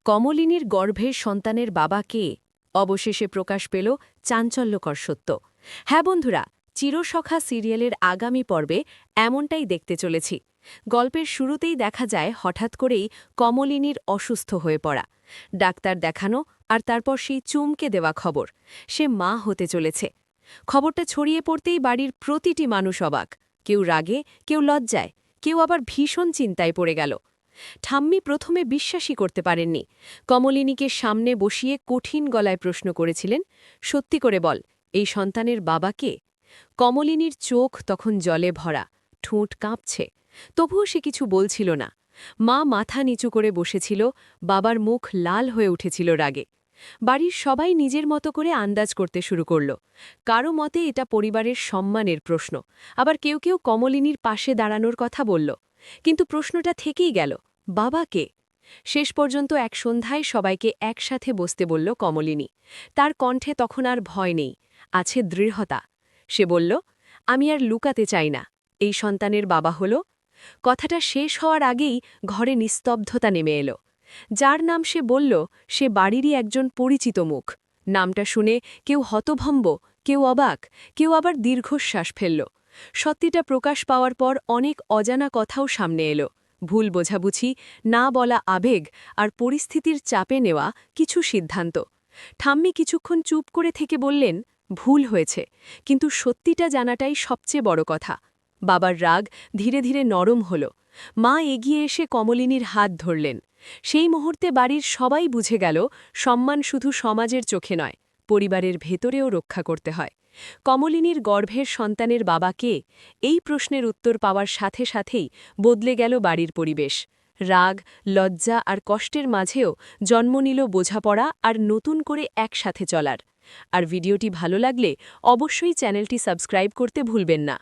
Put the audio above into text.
কমলিনীর গর্ভের সন্তানের বাবা কে অবশেষে প্রকাশ পেল চাঞ্চল্যকর সত্য। হ্যাঁ বন্ধুরা, চিরসখা সিরিয়ালের আগামী পর্বে এমনটাই দেখতে চলেছি। গল্পের শুরুতেই দেখা যায় হঠাৎ করেই কমলিনীর অসুস্থ হয়ে পড়া, ডাক্তার দেখানো, আর তারপর সেই চুমকে দেওয়া খবর সে মা হতে চলেছে। খবরটা ছড়িয়ে পড়তেই বাড়ির প্রতিটি মানুষ অবাক, কেউ রাগে, কেউ লজ্জায়, কেউ আবার ভীষণ চিন্তায় পড়ে গেল। ঠাম্মি প্রথমে বিশ্বাসই করতে পারেননি। কমলিনীকে সামনে বসিয়ে কঠিন গলায় প্রশ্ন করেছিলেন, সত্যি করে বল, এই সন্তানের বাবা কে? কমলিনীর চোখ তখন জলে ভরা, ঠোঁট কাঁপছে, তবুও সে কিছু বলছিল না। মা মাথা নিচু করে বসেছিল, বাবার মুখ লাল হয়ে উঠেছিল রাগে। বাড়ির সবাই নিজের মতো করে আন্দাজ করতে শুরু করল। কারো মতে এটা পরিবারের সম্মানের প্রশ্ন, আবার কেউ কেউ কমলিনীর পাশে দাঁড়ানোর কথা বলল। কিন্তু প্রশ্নটা থেকেই গেল, বাবা কে? শেষ পর্যন্ত এক সন্ধ্যায় সবাইকে একসাথে বসতে বলল কমলিনী। তার কণ্ঠে তখন আর ভয় নেই, আছে দৃঢ়তা। সে বলল, আমি আর লুকাতে চাই না, এই সন্তানের বাবা হল। কথাটা শেষ হওয়ার আগেই ঘরে নিস্তব্ধতা নেমে এলো। যার নাম সে বলল সে বাড়িরই একজন পরিচিত মুখ। নামটা শুনে কেউ হতভম্ব, কেউ অবাক, কেউ আবার দীর্ঘশ্বাস ফেলল। সত্যিটা প্রকাশ পাওয়ার পর অনেক অজানা কথাও সামনে এলো। ভুল বোঝাবুঝি, না বলা আবেগ, আর পরিস্থিতির চাপে নেওয়া কিছু সিদ্ধান্ত। ঠাম্মি কিছুক্ষণ চুপ করে থেকে বললেন, ভুল হয়েছে, কিন্তু সত্যিটা জানাটাই সবচেয়ে বড় কথা। বাবার রাগ ধীরে ধীরে নরম হল। মা এগিয়ে এসে কমলিনীর হাত ধরলেন। সেই মুহূর্তে বাড়ির সবাই বুঝে গেল, সম্মান শুধু সমাজের চোখে নয়, পরিবারের ভেতরেও রক্ষা করতে হয়। কমলিনীর গর্ভের সন্তানের বাবা কে? এই প্রশ্নের উত্তর পাওয়ার সাথে সাথেই বদলে গেল বাড়ির পরিবেশ। রাগ, লজ্জা আর কষ্টের মাঝেও জন্ম নিল বোঝাপড়া আর নতুন করে একসাথে চলার। আর ভিডিওটি ভালো লাগলে অবশ্যই চ্যানেলটি সাবস্ক্রাইব করতে ভুলবেন না।